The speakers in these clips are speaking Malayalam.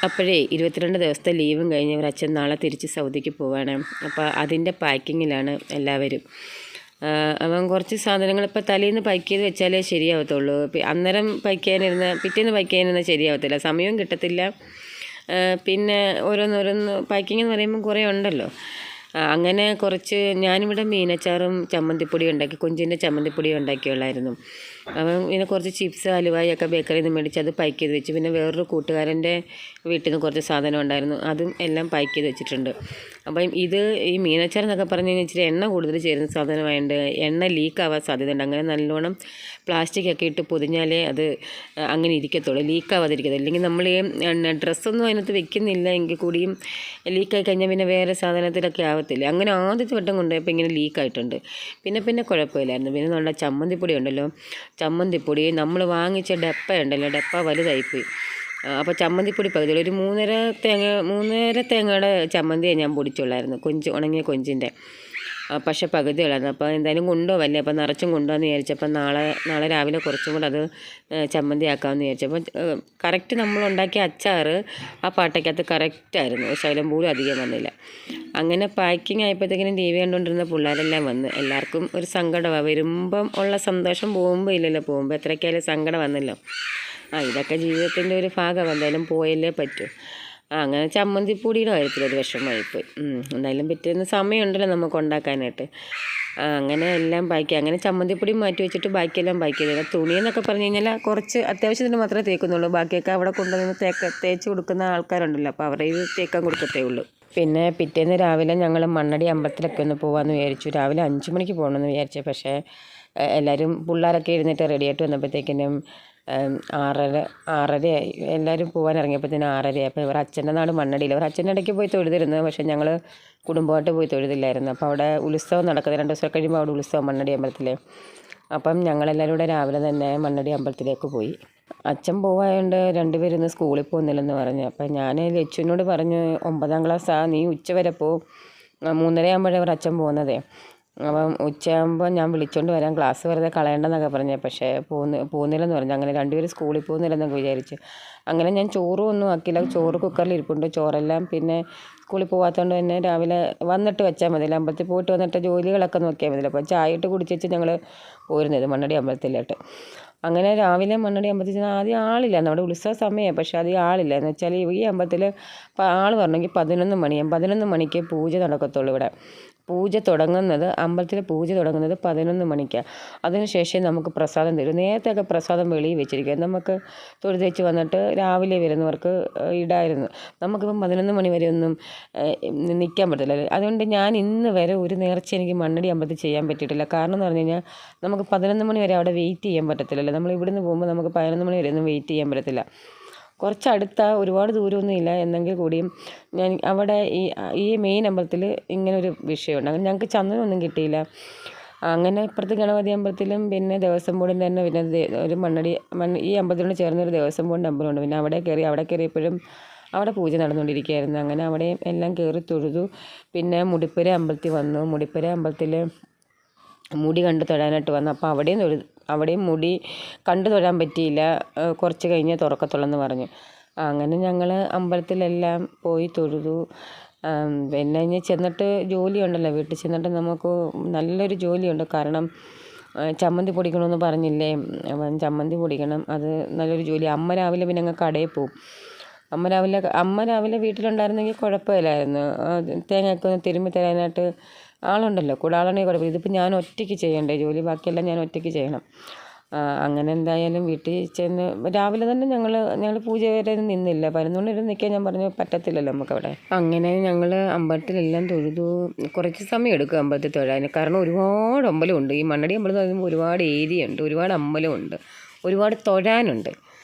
അപ്പോഴേ 22 ദിവസത്തെ ലീവും കഴിഞ്ഞ് അച്ഛൻ നാളെ തിരിച്ച് സൗദിക്ക് പോവാണ്. അപ്പോൾ അതിൻ്റെ പാക്കിങ്ങിലാണ് എല്ലാവരും. അവൻ കുറച്ച് സാധനങ്ങൾ ഇപ്പോൾ തലേന്ന് പാക്ക് ചെയ്ത് വെച്ചാലേ ശരിയാവത്തുള്ളൂ. അന്നേരം പിറ്റേന്ന് പാക്ക് ചെയ്യാനിരുന്നാൽ ശരിയാവത്തില്ല, സമയവും കിട്ടത്തില്ല. പിന്നെ ഓരോന്നോരോന്ന് പാക്കിങ് എന്ന് പറയുമ്പോൾ കുറേ ഉണ്ടല്ലോ. അങ്ങനെ കുറച്ച് ഞാനിവിടെ മീനച്ചാറും ചമ്മന്തിപ്പൊടിയും ഉണ്ടാക്കി, കൊഞ്ചിൻ്റെ ചമ്മന്തിപ്പൊടിയും ഉണ്ടാക്കിയുള്ളായിരുന്നു. അവൻ പിന്നെ കുറച്ച് ചിപ്സ് അലുവായൊക്കെ ബേക്കറിയിൽ നിന്ന് മേടിച്ച് അത് പാക്ക് ചെയ്ത് വെച്ചു. പിന്നെ വേറൊരു കൂട്ടുകാരൻ്റെ വീട്ടിൽ നിന്ന് കുറച്ച് സാധനം ഉണ്ടായിരുന്നു, അതും എല്ലാം പാക്ക് ചെയ്ത് വെച്ചിട്ടുണ്ട്. അപ്പം ഈ മീനച്ചാർ എന്നൊക്കെ പറഞ്ഞു കഴിഞ്ഞാൽ ഇച്ചിരി എണ്ണ കൂടുതൽ ചേരുന്ന സാധനമായതുകൊണ്ട് എണ്ണ ലീക്കാവാൻ സാധ്യതയുണ്ട്. അങ്ങനെ നല്ലോണം പ്ലാസ്റ്റിക്കൊക്കെ ഇട്ട് പൊതിഞ്ഞാലേ അത് അങ്ങനെ ഇരിക്കത്തുള്ളൂ, ലീക്കാവാതിരിക്കത്തുള്ളൂ. അല്ലെങ്കിൽ നമ്മൾ ഈ ഡ്രസ്സൊന്നും അതിനകത്ത് വെക്കുന്നില്ല എങ്കിൽ കൂടിയും ലീക്കായി കഴിഞ്ഞാൽ പിന്നെ വേറെ സാധനത്തിലൊക്കെ ആവത്തില്ല. അങ്ങനെ ആദ്യത്തെ വട്ടം കൊണ്ടുപോയപ്പോൾ ഇങ്ങനെ ലീക്കായിട്ടുണ്ട്. പിന്നെ കുഴപ്പമില്ലായിരുന്നു. പിന്നെ നമ്മുടെ ചമ്മന്തിപ്പൊടി ഉണ്ടല്ലോ, ചമ്മന്തിപ്പൊടി നമ്മൾ വാങ്ങിച്ച ഡപ്പ ഉണ്ടല്ലോ, ഡപ്പ വലുതായിപ്പോയി. അപ്പോൾ ചമ്മന്തിപ്പൊടി പകുതിയുള്ള ഒരു 3.5 തേങ്ങയുടെ ചമ്മന്തിയാണ് ഞാൻ പൊടിച്ചുള്ളായിരുന്നു, ഉണങ്ങിയ കൊഞ്ചിൻ്റെ. പക്ഷേ പകുതി ഉള്ളായിരുന്നു. അപ്പോൾ എന്തായാലും കൊണ്ടുപോവല്ലേ, അപ്പോൾ നിറച്ചും കൊണ്ടുപോകാമെന്ന് വിചാരിച്ചപ്പോൾ നാളെ രാവിലെ കുറച്ചും കൂടെ അത് ചമ്മന്തി ആക്കാമെന്ന് വിചാരിച്ചപ്പോൾ കറക്റ്റ് നമ്മളുണ്ടാക്കിയ അച്ചാർ ആ പാട്ടയ്ക്കകത്ത് കറക്റ്റായിരുന്നു, ശകലം പോലും അധികം വന്നില്ല. അങ്ങനെ പാക്കിങ് ആയപ്പോഴത്തേക്കിനും ടി വി കണ്ടുകൊണ്ടിരുന്ന പിള്ളേരെല്ലാം വന്ന് എല്ലാവർക്കും ഒരു സങ്കടമാണ്. വരുമ്പം ഉള്ള സന്തോഷം പോകുമ്പോൾ ഇല്ലല്ലോ, പോകുമ്പോൾ എത്രയ്ക്കായാലും സങ്കടം വന്നല്ലോ. ഇതൊക്കെ ജീവിതത്തിൻ്റെ ഒരു ഭാഗം, എന്തായാലും പോയല്ലേ പറ്റൂ. അങ്ങനെ ചമ്മന്തിപ്പൊടിയുടെ കാര്യത്തിലൊരു വിഷമമായിപ്പോയി. എന്തായാലും പിറ്റേന്ന് സമയമുണ്ടല്ലോ നമുക്ക് ഉണ്ടാക്കാനായിട്ട്. അങ്ങനെ എല്ലാം ബാക്കി, അങ്ങനെ ചമ്മന്തിപ്പൊടി മാറ്റി വെച്ചിട്ട് ബാക്കിയെല്ലാം ബാക്കി ചെയ്തത്. തുണിയെന്നൊക്കെ പറഞ്ഞു കഴിഞ്ഞാൽ കുറച്ച് അത്യാവശ്യത്തിന് മാത്രമേ തേക്കുന്നുള്ളൂ, ബാക്കിയൊക്കെ അവിടെ കൊണ്ടുവന്ന് തേച്ച് കൊടുക്കുന്ന ആൾക്കാരുണ്ടല്ലോ, അപ്പോൾ അവരുടെ ഇത് തേക്കാൻ കൊടുക്കത്തേ ഉള്ളൂ. പിന്നെ പിറ്റേന്ന് രാവിലെ ഞങ്ങൾ മണ്ണടി അമ്പലത്തിലൊക്കെ ഒന്ന് പോകാമെന്ന് വിചാരിച്ചു. രാവിലെ 5 മണിക്ക് പോകണമെന്ന് വിചാരിച്ചു. പക്ഷേ എല്ലാവരും പിള്ളേരൊക്കെ എഴുന്നേറ്റ് റെഡിയായിട്ട് വന്നപ്പോഴത്തേക്കിനും 6:30 എല്ലാവരും പോകാൻ ഇറങ്ങിയപ്പോഴത്തേനും 6:30. അപ്പോൾ ഇവർ അച്ഛൻ്റെ നാട് മണ്ണടിയിൽ, അവർ അച്ഛൻ്റെ ഇടയ്ക്ക് പോയി തൊഴുതിരുന്നു. പക്ഷേ ഞങ്ങൾ കുടുംബമായിട്ട് പോയി തൊഴുതില്ലായിരുന്നു. അപ്പോൾ അവിടെ ഉത്സവം നടക്കുന്നത് 2 ദിവസം കഴിയുമ്പോൾ അവിടെ ഉത്സവം മണ്ണടി അമ്പലത്തിൽ. അപ്പം ഞങ്ങളെല്ലാവരും കൂടെ രാവിലെ തന്നെ മണ്ണടി അമ്പലത്തിലേക്ക് പോയി. അച്ഛൻ പോവായതുകൊണ്ട് 2 പേരും ഇന്ന് സ്കൂളിൽ പോകുന്നില്ലെന്ന് പറഞ്ഞു. അപ്പം ഞാൻ ലച്ചുവിനോട് പറഞ്ഞു, 9ാം ക്ലാസ്സാണ്, നീ ഉച്ചവരെ പോവും, 3:30 ആകുമ്പോഴേ അവർ അച്ഛൻ പോകുന്നതേ. അപ്പം ഉച്ചയാകുമ്പോൾ ഞാൻ വിളിച്ചുകൊണ്ട് വരാം, ക്ലാസ് വെറുതെ കളയണ്ടെന്നൊക്കെ പറഞ്ഞു. പക്ഷേ പോകുന്നില്ലെന്ന് പറഞ്ഞു. അങ്ങനെ 2 പേരും സ്കൂളിൽ പോകുന്നില്ലെന്നൊക്കെ വിചാരിച്ചു. അങ്ങനെ ഞാൻ ചോറും ഒന്നും ആക്കിയില്ല, ചോറ് കുക്കറിൽ ഇരിപ്പുണ്ട്. ചോറെല്ലാം പിന്നെ സ്കൂളിൽ പോകാത്തതുകൊണ്ട് തന്നെ രാവിലെ വന്നിട്ട് വെച്ചാൽ മതിയല്ലോ, അമ്പലത്തിൽ പോയിട്ട് വന്നിട്ട് ജോലികളൊക്കെ നോക്കിയാൽ മതിയല്ലോ. അപ്പോൾ ചായ ഇട്ട് കുടിച്ചേച്ച് ഞങ്ങൾ പോരുന്നത് മണ്ണടി അമ്പലത്തിലോട്ട്. അങ്ങനെ രാവിലെ മണ്ണടി അമ്പലത്തിൽ ചെന്നാൽ ആദ്യം ആളില്ല, നമ്മുടെ ഉത്സവ സമയമാണ്, പക്ഷേ ആദ്യം ആളില്ല. എന്ന് വെച്ചാൽ ഈ അമ്പലത്തിൽ ആൾ വരണമെങ്കിൽ 11 മണിയാകും. 11 മണിക്ക് പൂജ നടക്കത്തുള്ളൂ ഇവിടെ. അമ്പലത്തിലെ പൂജ തുടങ്ങുന്നത് 11 മണിക്കാണ്. അതിനുശേഷം നമുക്ക് പ്രസാദം തരും. നേരത്തെയൊക്കെ പ്രസാദം വെളിയിൽ വെച്ചിരിക്കുക, നമുക്ക് തൊഴുതേച്ച് വന്നിട്ട് രാവിലെ വരുന്നവർക്ക് ഇടായിരുന്നു. നമുക്കിപ്പം 11 മണി വരെ ഒന്നും നിൽക്കാൻ പറ്റില്ല. അതുകൊണ്ട് ഞാൻ ഇന്ന് വരെ ഒരു നേർച്ച എനിക്ക് മണ്ണടി അമ്പലത്തിൽ ചെയ്യാൻ പറ്റിയിട്ടില്ല. കാരണം എന്ന് പറഞ്ഞു കഴിഞ്ഞാൽ നമുക്ക് 11 മണി വരെ അവിടെ വെയിറ്റ് ചെയ്യാൻ പറ്റത്തില്ലല്ലോ. നമ്മൾ ഇവിടുന്ന് പോകുമ്പോൾ നമുക്ക് 11 മണി വരെ ഒന്നും വെയിറ്റ് ചെയ്യാൻ പറ്റത്തില്ല. കുറച്ചടുത്താണ്, ഒരുപാട് ദൂരമൊന്നുമില്ല. എന്നെങ്കിൽ കൂടിയും ഞാൻ അവിടെ ഈ മെയിൻ അമ്പലത്തിൽ ഇങ്ങനൊരു വിഷയമുണ്ട്. അങ്ങനെ ഞങ്ങൾക്ക് ചന്ദനമൊന്നും കിട്ടിയില്ല. അങ്ങനെ ഇപ്പുറത്ത് ഗണപതി അമ്പലത്തിലും പിന്നെ ദേവസ്വം ബോർഡിൻ്റെ തന്നെ പിന്നെ ഒരു ഈ അമ്പലത്തിനോട് ചേർന്നൊരു ദേവസ്വം ബോർഡിൻ്റെ അമ്പലമുണ്ട്. പിന്നെ അവിടെ കയറിയപ്പോഴും അവിടെ പൂജ നടന്നുകൊണ്ടിരിക്കുകയായിരുന്നു. അങ്ങനെ അവിടെയും എല്ലാം കയറി തൊഴുതു. പിന്നെ മുടിപ്പുര അമ്പലത്തിൽ വന്നു. മുടിപ്പുര അമ്പലത്തിൽ മുടി കണ്ട് തൊഴാനായിട്ട് വന്നു. അപ്പോൾ അവിടെയും മുടി കണ്ടു തൊഴാൻ പറ്റിയില്ല, കുറച്ച് കഴിഞ്ഞേ തുറക്കത്തുള്ളെന്ന് പറഞ്ഞു. അങ്ങനെ ഞങ്ങൾ അമ്പലത്തിലെല്ലാം പോയി തൊഴുതു. പിന്നെ ഇനി ചെന്നിട്ട് ജോലിയുണ്ടല്ലോ, വീട്ടിൽ ചെന്നിട്ട് നമുക്ക് നല്ലൊരു ജോലിയുണ്ട്. കാരണം ചമ്മന്തി പൊടിക്കണമെന്ന് പറഞ്ഞില്ലേ, ചമ്മന്തി പൊടിക്കണം, അത് നല്ലൊരു ജോലി. അമ്മ രാവിലെ പിന്നെ അങ്ങ് കടയിൽ പോവും. അമ്മ രാവിലെ വീട്ടിലുണ്ടായിരുന്നെങ്കിൽ കുഴപ്പമില്ലായിരുന്നു, തേങ്ങയൊക്കെ ഒന്ന് തിരുമ്മി തരാനായിട്ട് ആളുണ്ടല്ലോ, കൂടെ ആളുണ്ടെങ്കിൽ കുഴപ്പമില്ല. ഇതിപ്പോൾ ഞാൻ ഒറ്റയ്ക്ക് ചെയ്യണ്ടേ ജോലി, ബാക്കിയെല്ലാം ഞാൻ ഒറ്റയ്ക്ക് ചെയ്യണം. അങ്ങനെ എന്തായാലും വീട്ടിൽ ചെന്ന് രാവിലെ തന്നെ ഞങ്ങൾ പൂജ വരെ നിന്നില്ല. 11 മണി വരെ നിൽക്കാൻ ഞാൻ പറഞ്ഞു, പറ്റത്തില്ലല്ലോ നമുക്കവിടെ. അങ്ങനെ ഞങ്ങൾ അമ്പലത്തിലെല്ലാം തൊഴുതു. കുറച്ച് സമയം എടുക്കും അമ്പലത്തിൽ തൊഴാൻ, കാരണം ഒരുപാട് അമ്പലമുണ്ട്. ഈ മണ്ണടി അമ്പലം എന്ന് പറയുമ്പോൾ ഒരുപാട് ഏരിയ ഉണ്ട്, ഒരുപാട് അമ്പലമുണ്ട്, ഒരുപാട് തൊഴാനുണ്ട്.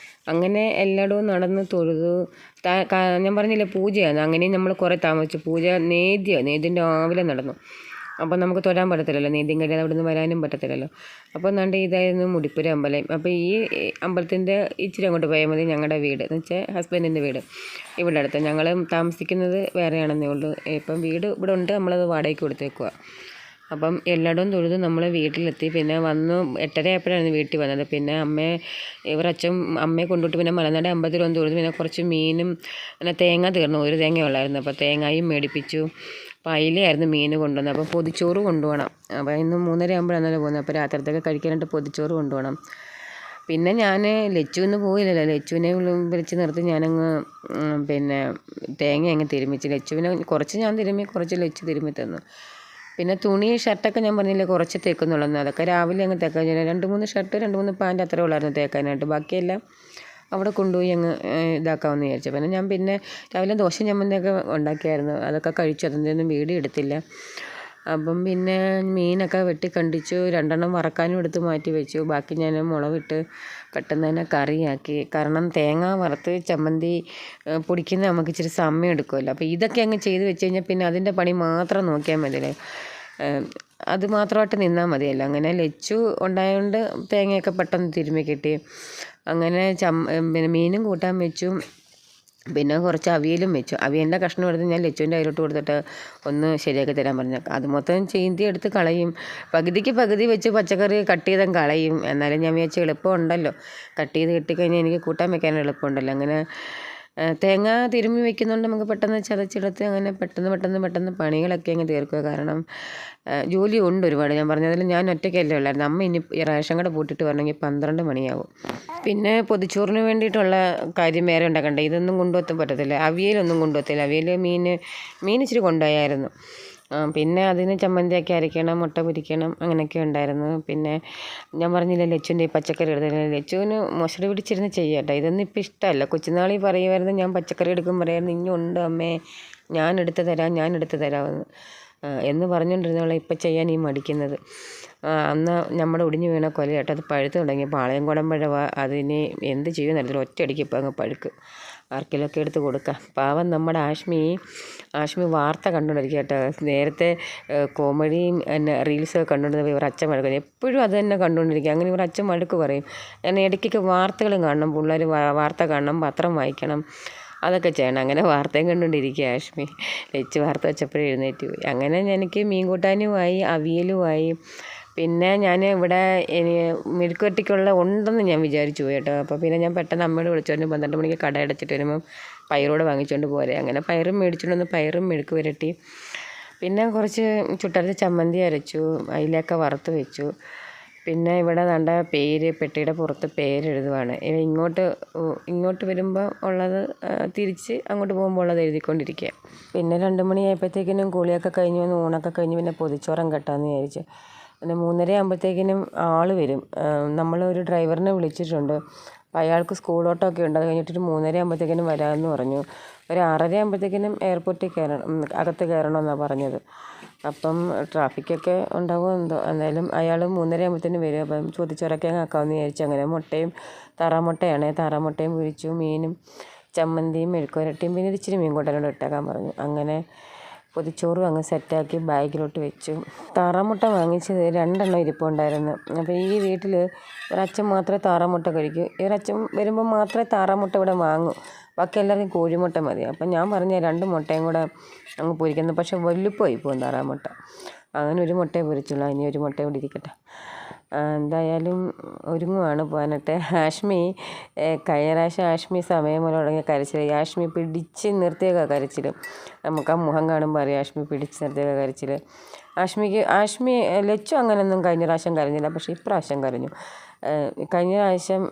അങ്ങനെ എല്ലായിടവും നടന്ന് തൊഴുതു. ഞാൻ പറഞ്ഞില്ലേ പൂജയാണ്, അങ്ങനെയും നമ്മൾ കുറേ താമസിച്ചു. പൂജ നേദ്യം രാവിലെ നടന്നു. അപ്പോൾ നമുക്ക് തൊഴാൻ പറ്റത്തില്ലല്ലോ, നേദ്യം കഴിയാതെ അവിടെ നിന്ന് വരാനും പറ്റത്തില്ലല്ലോ. അപ്പോൾ എന്നാണ്ട് ഇതായിരുന്നു മുടിപ്പുര അമ്പലം. അപ്പോൾ ഈ അമ്പലത്തിൻ്റെ ഇച്ചിരി അങ്ങോട്ട് പോയാൽ മതി ഞങ്ങളുടെ വീട്, എന്ന് വെച്ചാൽ ഹസ്ബൻഡിൻ്റെ വീട് ഇവിടെ അടുത്ത്. ഞങ്ങൾ താമസിക്കുന്നത് വേറെയാണെന്നേ ഉള്ളൂ. ഇപ്പം വീട് ഇവിടെ ഉണ്ട്, നമ്മളത് വാടകയ്ക്ക് കൊടുത്തേക്കുക. അപ്പം എല്ലായിടവും തൊഴുത് നമ്മൾ വീട്ടിലെത്തി. പിന്നെ വന്നു 8:30 ആയപ്പോഴാണ് വീട്ടിൽ വന്നത്. പിന്നെ അച്ഛൻ അമ്മയെ കൊണ്ടുപോയിട്ട് പിന്നെ മലനാട് അമ്പലത്തിൽ വന്ന് തൊഴുതു. പിന്നെ കുറച്ച് മീനും പിന്നെ തേങ്ങ തീർന്നു, ഒരു തേങ്ങ ഉള്ളായിരുന്നു. അപ്പോൾ തേങ്ങയും മേടിപ്പിച്ചു. അപ്പോൾ അയിലയായിരുന്നു മീൻ കൊണ്ടുവന്നത്. അപ്പോൾ പൊതിച്ചോറ് കൊണ്ടുപോകണം. അപ്പോൾ ഇന്ന് 3:30 ആകുമ്പോഴാണല്ലോ പോകുന്നത്. അപ്പോൾ രാത്രിത്തേക്ക് കഴിക്കാനായിട്ട് പൊതിച്ചോറ് കൊണ്ടുപോകണം. പിന്നെ ഞാൻ ലച്ചുവിന് പോയില്ലല്ലോ, ലച്ചുവിനെ വിളിച്ച് നിർത്തി ഞാനങ്ങ് പിന്നെ തേങ്ങ അങ്ങ് തിരുമ്മിച്ച്. ലച്ചുവിനെ കുറച്ച് ഞാൻ തിരുമ്മി, കുറച്ച് ലച്ചു തിരുമ്മി തന്നു. പിന്നെ തുണി ഷർട്ടൊക്കെ ഞാൻ പറഞ്ഞില്ലേ കുറച്ച് തേക്കുന്നുള്ളൂ, അതൊക്കെ രാവിലെ അങ്ങ് തേക്കാൻ. 2-3 ഷർട്ട് 2-3 പാൻറ്റ് അത്രേ ഉള്ളായിരുന്നു തേക്കാനായിട്ട്. ബാക്കിയെല്ലാം അവിടെ കൊണ്ടുപോയി അങ്ങ് ഇതാക്കാമെന്ന് വിചാരിച്ചു. പിന്നെ രാവിലെ ദോശ ചമ്മന്തിയൊക്കെ ഉണ്ടാക്കിയായിരുന്നു, അതൊക്കെ കഴിച്ചു. അതിൻ്റെയൊന്നും വീഡിയോ എടുത്തില്ല. അപ്പം പിന്നെ മീനൊക്കെ വെട്ടി കണ്ടിച്ചു, 2 വറക്കാനും എടുത്ത് മാറ്റി വെച്ചു. ബാക്കി ഞാൻ മുളകിട്ട് പെട്ടെന്ന് തന്നെ കറിയാക്കി. കാരണം തേങ്ങ വറുത്ത് ചമ്മന്തി പൊടിക്കുന്ന നമുക്ക് ഇച്ചിരി സമയം എടുക്കുമല്ലോ. അപ്പോൾ ഇതൊക്കെ അങ്ങ് ചെയ്ത് വെച്ച് കഴിഞ്ഞാൽ പിന്നെ അതിൻ്റെ പണി മാത്രം നോക്കിയാൽ മതിയല്ലേ, അത് മാത്രമായിട്ട് നിന്നാൽ മതിയല്ലോ. അങ്ങനെ ലച്ചു ഉണ്ടായതുകൊണ്ട് തേങ്ങയൊക്കെ പെട്ടെന്ന് തിരുമ്മി കിട്ടി. അങ്ങനെ പിന്നെ മീനും കൂട്ടാൻ വെച്ചു. പിന്നെ കുറച്ച് അവിയലും വെച്ചു. അവിയലിൻ്റെ കഷ്ണം എടുത്ത് ഞാൻ ലച്ചുവിൻ്റെ കയ്യിലോട്ട് കൊടുത്തിട്ട് ഒന്ന് ശരിയാക്കി തരാൻ പറഞ്ഞു. അത് മൊത്തം ചീന്തി എടുത്ത് കളയും. പകുതിക്ക് പകുതി വെച്ച് പച്ചക്കറി കട്ട് ചെയ്തും കളയും. എന്നാലും ഞാൻ വിചാരിച്ചു എളുപ്പമുണ്ടല്ലോ, കട്ട് ചെയ്ത് കിട്ടിക്കഴിഞ്ഞാൽ എനിക്ക് കൂട്ടാൻ വെക്കാൻ എളുപ്പമുണ്ടല്ലോ. അങ്ങനെ തേങ്ങ തിരുമ്മി വെക്കുന്നതുകൊണ്ട് നമുക്ക് പെട്ടെന്ന് ചതച്ചെടുത്ത് അങ്ങനെ പെട്ടെന്ന് പണികളൊക്കെ അങ്ങ് തീർക്കുക. കാരണം ജോലി ഉണ്ട് ഒരുപാട്. ഞാൻ പറഞ്ഞതിൽ ഞാൻ ഒറ്റയ്ക്കല്ലേ ഉള്ളായിരുന്നു. അമ്മ ഇനി റേഷൻ കട പൂട്ടിയിട്ട് വരണമെങ്കിൽ 12 മണിയാവും. പിന്നെ പൊതിച്ചോറിന് വേണ്ടിയിട്ടുള്ള കാര്യം വേറെ ഉണ്ടാക്കണ്ടേ, ഇതൊന്നും കൊണ്ടുപോകാൻ പറ്റത്തില്ല. അവിയലൊന്നും കൊണ്ടുപോകത്തില്ല. മീൻ ഇച്ചിരി കൊണ്ടുപോയായിരുന്നു. പിന്നെ അതിന് ചമ്മന്തിയൊക്കെ അരയ്ക്കണം, മുട്ട പൊരിക്കണം, അങ്ങനെയൊക്കെ ഉണ്ടായിരുന്നു. പിന്നെ ഞാൻ പറഞ്ഞില്ല ലച്ചുവിൻ്റെ ഈ പച്ചക്കറി എടുത്തില്ല. ലച്ചുവിന് മൊശടി പിടിച്ചിരുന്ന് ചെയ്യട്ടെ, ഇതൊന്നും ഇപ്പം ഇഷ്ടമല്ല. കൊച്ചുനാളിൽ പറയുമായിരുന്നു, ഞാൻ പച്ചക്കറി എടുക്കും പറയായിരുന്നു, ഇനിയുണ്ട് അമ്മേ ഞാൻ എടുത്ത് തരാമെന്ന് എന്ന് പറഞ്ഞുകൊണ്ടിരുന്നവളെ ഇപ്പം ചെയ്യാൻ ഈ മടിക്കുന്നത്. അന്ന് നമ്മുടെ ഒടിഞ്ഞു വീണ കൊലയായിട്ട് അത് പഴുത്ത് തുടങ്ങി. പാളയംകുടം പഴവ, അതിന് എന്ത് ചെയ്യുമെന്നറിയത്തില്ല, ഒറ്റയടിക്ക് ഇപ്പം അങ്ങ് പഴുക്ക്. ആർക്കെങ്കിലുമൊക്കെ എടുത്ത് കൊടുക്കാം. പാവം നമ്മുടെ ആഷ്മി വാർത്ത കണ്ടുകൊണ്ടിരിക്കുക കേട്ടോ. നേരത്തെ കോമഡിയും റീൽസൊക്കെ കണ്ടുകൊണ്ടിരുന്നപ്പോൾ ഇവർ അച്ഛൻ വഴക്ക് എപ്പോഴും അത് തന്നെ കണ്ടുകൊണ്ടിരിക്കുക. അങ്ങനെ ഇവർ അച്ഛൻ വഴക്ക് പറയും. ഞാൻ ഇടയ്ക്കൊക്കെ വാർത്തകളും കാണണം, പിള്ളേർ വാർത്ത കാണണം, പത്രം വായിക്കണം, അതൊക്കെ ചെയ്യണം. അങ്ങനെ വാർത്തയും കണ്ടുകൊണ്ടിരിക്കുക ആഷ്മി. ലച്ചു വാർത്ത വെച്ചപ്പോഴേ എഴുന്നേറ്റ് പോയി. അങ്ങനെ എനിക്ക് മീൻ കൂട്ടാനുമായി അവിയലുമായി. പിന്നെ ഞാൻ ഇവിടെ മെഴുക്കുവരട്ടിക്കുള്ള ഉണ്ടെന്ന് ഞാൻ വിചാരിച്ചു പോയി കേട്ടോ. അപ്പോൾ പിന്നെ ഞാൻ പെട്ടെന്ന് അമ്മയോട് വിളിച്ചോണ്ട് 12 മണിക്ക് കട അടച്ചിട്ട് വരുമ്പം പയറോട് വാങ്ങിച്ചുകൊണ്ട് പോരെ. അങ്ങനെ പയറും മേടിച്ചുകൊണ്ട് വന്ന് പയറും മെഴുക്ക് പുരട്ടി. പിന്നെ കുറച്ച് ചുട്ടരച്ച് ചമ്മന്തി അരച്ചു, അതിലൊക്കെ വറുത്ത് വെച്ചു. പിന്നെ ഇവിടെ ദാണ്ട പെട്ടിയുടെ പുറത്ത് പേരെഴുതുവാണ്. ഇങ്ങോട്ട് വരുമ്പോൾ ഉള്ളത് തിരിച്ച് അങ്ങോട്ട് പോകുമ്പോൾ ഉള്ളത് എഴുതിക്കൊണ്ടിരിക്കുക. പിന്നെ 2 മണിയായപ്പോഴത്തേക്കിനും കുളിയൊക്കെ കഴിഞ്ഞ് വന്ന് ഊണൊക്കെ കഴിഞ്ഞ് പിന്നെ പൊതിച്ചോറും കെട്ടാമെന്ന് വിചാരിച്ചു. പിന്നെ 3:30 ആകുമ്പോഴത്തേക്കിനും ആൾ വരും. നമ്മളൊരു ഡ്രൈവറിനെ വിളിച്ചിട്ടുണ്ട്. അപ്പോൾ അയാൾക്ക് സ്കൂൾ ഓട്ടമൊക്കെ ഉണ്ട്. അത് കഴിഞ്ഞിട്ടൊരു 3:30 ആകുമ്പോഴത്തേക്കിനും വരാമെന്ന് പറഞ്ഞു. ഒരു 6:30 ആകുമ്പോഴത്തേക്കിനും എയർപോർട്ടിൽ അകത്ത് കയറണമെന്നാണ് പറഞ്ഞത്. അപ്പം ട്രാഫിക്കൊക്കെ ഉണ്ടാവുമോ എന്തോ. എന്തായാലും അയാൾ 3:30 ആകുമ്പോഴത്തേനും വരും. അപ്പം ചോദിച്ചോറൊക്കെ അങ്ങ് ആക്കാമെന്ന് വിചാരിച്ചു. അങ്ങനെ മുട്ടയും താറാമുട്ടയും പൊരിച്ചു, മീനും ചമ്മന്തിയും മെഴുക്കുവരട്ടിയും പിന്നെ ഇച്ചിരി മീൻ കൂട്ടാനോട് ഇട്ടേക്കാൻ പറഞ്ഞു. അങ്ങനെ പൊതിച്ചോറും അങ്ങ് സെറ്റാക്കി ബാഗിലോട്ട് വെച്ചു. താറാമുട്ട വാങ്ങിച്ചത് 2 ഇരിപ്പുണ്ടായിരുന്നു. അപ്പോൾ ഈ വീട്ടിൽ ഒരച്ഛൻ മാത്രമേ താറാമുട്ട കഴിക്കൂ. ഒരച്ഛൻ വരുമ്പോൾ മാത്രമേ താറാമുട്ട ഇവിടെ വാങ്ങൂ. ബാക്കി എല്ലാവർക്കും കോഴിമുട്ട മതി. അപ്പം ഞാൻ പറഞ്ഞ 2 മുട്ടയും കൂടെ അങ്ങ് പൊരിക്കുന്നത്. പക്ഷേ വലുപ്പമായി പോകും താറാമുട്ട. അങ്ങനെ ഒരു മുട്ടയെ പൊരിച്ചുള്ളൂ, ഇനി ഒരു മുട്ട കൂടി ഇരിക്കട്ടെ. എന്തായാലും ഒരുങ്ങുവാണ് പോകാനായിട്ട്. കഴിഞ്ഞ പ്രാവശ്യം ആഷ്മി സമയം പോലെ തുടങ്ങിയ കരച്ചിൽ. ആഷ്മി പിടിച്ച് നിർത്തിയൊക്കെ കരച്ചിൽ. നമുക്ക് ആ മുഖം കാണുമ്പോൾ അറിയാം ആഷ്മി പിടിച്ച് നിർത്തിയൊക്കെ കരച്ചിൽ. ലച്ചു അങ്ങനെയൊന്നും കഴിഞ്ഞ പ്രാവശ്യം കരഞ്ഞില്ല, പക്ഷേ ഇപ്രാവശ്യം കരഞ്ഞു. കഴിഞ്ഞ പ്രാവശ്യം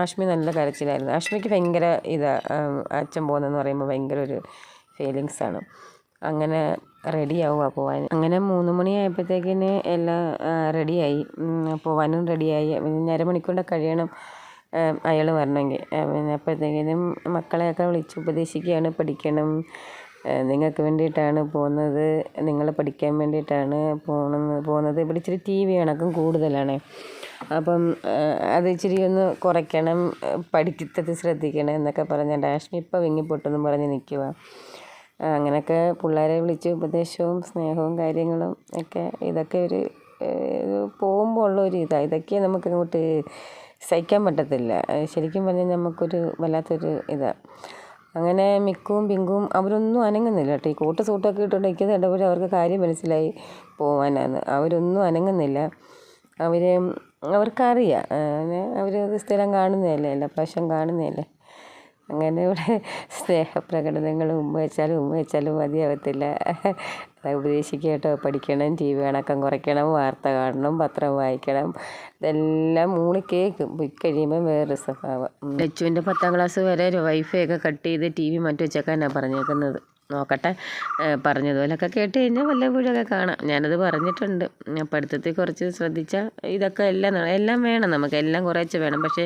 ആഷ്മി നല്ല കരച്ചിലായിരുന്നു. ആഷ്മിക്ക് ഭയങ്കര അച്ഛൻ പോകുന്നതെന്ന് പറയുമ്പോൾ ഭയങ്കര ഒരു ഫീലിങ്സാണ്. അങ്ങനെ റെഡിയാവുക പോവാൻ. അങ്ങനെ 3 മണിയായപ്പോഴത്തേക്കിന് എല്ലാം റെഡിയായി, പോവാനും റെഡിയായി. പിന്നെ അരമണിക്കൂറിൻ്റെ കഴിയണം അയാൾ വരണമെങ്കിൽ. പിന്നെ അപ്പോഴത്തേക്കിനും മക്കളെയൊക്കെ വിളിച്ച് ഉപദേശിക്കുകയാണ്, പഠിക്കണം, നിങ്ങൾക്ക് വേണ്ടിയിട്ടാണ് പോകുന്നത്, നിങ്ങൾ പഠിക്കാൻ വേണ്ടിയിട്ടാണ് പോകുന്നത്. ഇവിടെ ഇച്ചിരി TV കണക്കും കൂടുതലാണ്. അപ്പം അത് ഇച്ചിരി ഒന്ന് കുറയ്ക്കണം, പഠിത്തത്തിൽ ശ്രദ്ധിക്കണം എന്നൊക്കെ പറഞ്ഞിട്ട് ആഷ്മി ഇപ്പോൾ വിങ്ങിപ്പൊട്ടെന്നും പറഞ്ഞ് നിൽക്കുക. അങ്ങനെയൊക്കെ പിള്ളേരെ വിളിച്ച് ഉപദേശവും സ്നേഹവും കാര്യങ്ങളും ഒക്കെ. ഇതൊക്കെ ഒരു പോകുമ്പോൾ ഉള്ളൊരു ഇതൊക്കെ നമുക്ക് അങ്ങോട്ട് സഹിക്കാൻ പറ്റത്തില്ല. ശരിക്കും പറഞ്ഞാൽ നമുക്കൊരു വല്ലാത്തൊരു അങ്ങനെ മിക്കുവും പിങ്കുവും അവരൊന്നും അനങ്ങുന്നില്ല കേട്ടോ. ഈ കോട്ട് സൂട്ടൊക്കെ ഇട്ടുകൊണ്ട് നിൽക്കുന്നത് കണ്ടപ്പോൾ അവർക്ക് കാര്യം മനസ്സിലായി പോവാനാണ്. അവരൊന്നും അനങ്ങുന്നില്ല. അവർക്കറിയാം, അങ്ങനെ അവർ സ്ഥിരം കാണുന്നതല്ലേ, എല്ലാ പ്രാവശ്യം കാണുന്നതല്ലേ. അങ്ങനെ ഇവിടെ സ്നേഹപ്രകടനങ്ങളും ഉമ്മ വെച്ചാലും മതിയാവത്തില്ല. ഉപദേശിക്കുക കേട്ടോ, പഠിക്കണം, ടി വി കണക്കം കുറയ്ക്കണം, വാർത്ത കാണണം, പത്രം വായിക്കണം, ഇതെല്ലാം മൂളി കേൾക്കും. പോയി കഴിയുമ്പം വേറൊരു സ്വഭാവം. ലച്ചുവിൻ്റെ 10ാം ക്ലാസ് വരെ വൈഫൈ ഒക്കെ കട്ട് ചെയ്ത് ടി വി മാറ്റി വെച്ചേക്കാനാണ് പറഞ്ഞേക്കുന്നത്. നോക്കട്ടെ, പറഞ്ഞതുപോലൊക്കെ കേട്ട് കഴിഞ്ഞാൽ വല്ലപ്പോഴൊക്കെ കാണാം. ഞാനത് പറഞ്ഞിട്ടുണ്ട്. പഠിത്തത്തിൽ കുറച്ച് ശ്രദ്ധിച്ചാൽ ഇതൊക്കെ എല്ലാം വേണം, നമുക്ക് എല്ലാം കുറേശ്ശെ വേണം. പക്ഷേ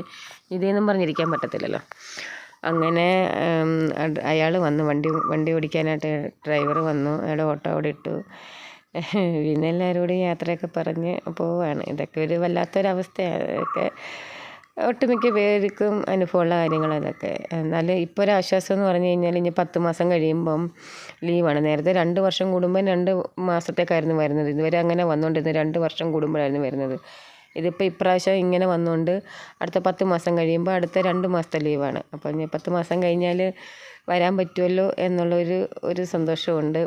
ഇതേന്നും പറഞ്ഞിരിക്കാൻ പറ്റത്തില്ലല്ലോ. അങ്ങനെ അയാൾ വന്നു, വണ്ടി ഓടിക്കാനായിട്ട് ഡ്രൈവർ വന്നു. അയാൾ ഓട്ടോ അവിടെ ഇട്ടു. പിന്നെ എല്ലാവരോടും യാത്രയൊക്കെ പറഞ്ഞ് പോവാണ്. ഇതൊക്കെ ഒരു വല്ലാത്തൊരവസ്ഥയാണ്. അതൊക്കെ ഒട്ടുമിക്ക പേർക്കും അനുഭവമുള്ള കാര്യങ്ങൾ അതൊക്കെ. എന്നാലും ഇപ്പോൾ ഒരു ആശ്വാസം എന്ന് പറഞ്ഞു കഴിഞ്ഞാൽ ഇനി 10 മാസം കഴിയുമ്പം ലീവാണ്. നേരത്തെ 2 വർഷം കൂടുമ്പം 2 മാസത്തേക്കായിരുന്നു വരുന്നത്. ഇതുവരെ അങ്ങനെ വന്നുകൊണ്ടിരുന്നത് 2 വർഷം കൂടുമ്പോഴായിരുന്നു വരുന്നത്. ഇതിപ്പോൾ ഇപ്രാവശ്യം ഇങ്ങനെ വന്നുകൊണ്ട് അടുത്ത 10 മാസം കഴിയുമ്പോൾ അടുത്ത 2 മാസത്തെ ലീവാണ്. അപ്പോൾ ഇനി 10 മാസം കഴിഞ്ഞാൽ വരാൻ പറ്റുമല്ലോ എന്നുള്ളൊരു സന്തോഷമുണ്ട്.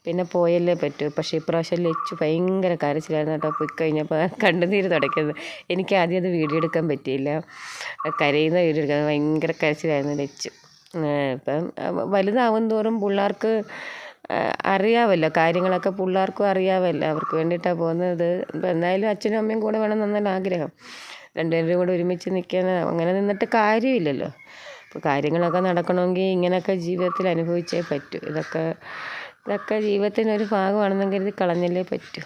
പിന്നെ പോയല്ലേ പറ്റൂ. പക്ഷേ ഇപ്രാവശ്യം ലച്ചു ഭയങ്കര കരച്ചിലായിരുന്നു കേട്ടോ. പോയി കഴിഞ്ഞപ്പോൾ കണ്ണുനീര് തുടയ്ക്കുന്നത്. എനിക്ക് ആദ്യം അത് വീഡിയോ എടുക്കാൻ പറ്റിയില്ല. കരയുന്ന വീഡിയോ എടുക്കാൻ ഭയങ്കര കരച്ചിലായിരുന്നു ലച്ചു. ഇപ്പം വലുതാവും തോറും പിള്ളേർക്ക് അറിയാമല്ലോ, കാര്യങ്ങളൊക്കെ പിള്ളേർക്കും അറിയാമല്ലോ. അവർക്ക് വേണ്ടിയിട്ടാണ് പോകുന്നത്. ഇപ്പം എന്തായാലും അച്ഛനും അമ്മയും കൂടെ വേണം എന്നല്ല ആഗ്രഹം. രണ്ടുപേരും കൂടെ ഒരുമിച്ച് നിൽക്കാൻ അങ്ങനെ നിന്നിട്ട് കാര്യമില്ലല്ലോ. അപ്പോൾ കാര്യങ്ങളൊക്കെ നടക്കണമെങ്കിൽ ഇങ്ങനെയൊക്കെ ജീവിതത്തിൽ അനുഭവിച്ചേ പറ്റൂ. ഇതൊക്കെ ജീവിതത്തിനൊരു ഭാഗമാണെന്ന് കരുതി കളഞ്ഞല്ലേ പറ്റൂ.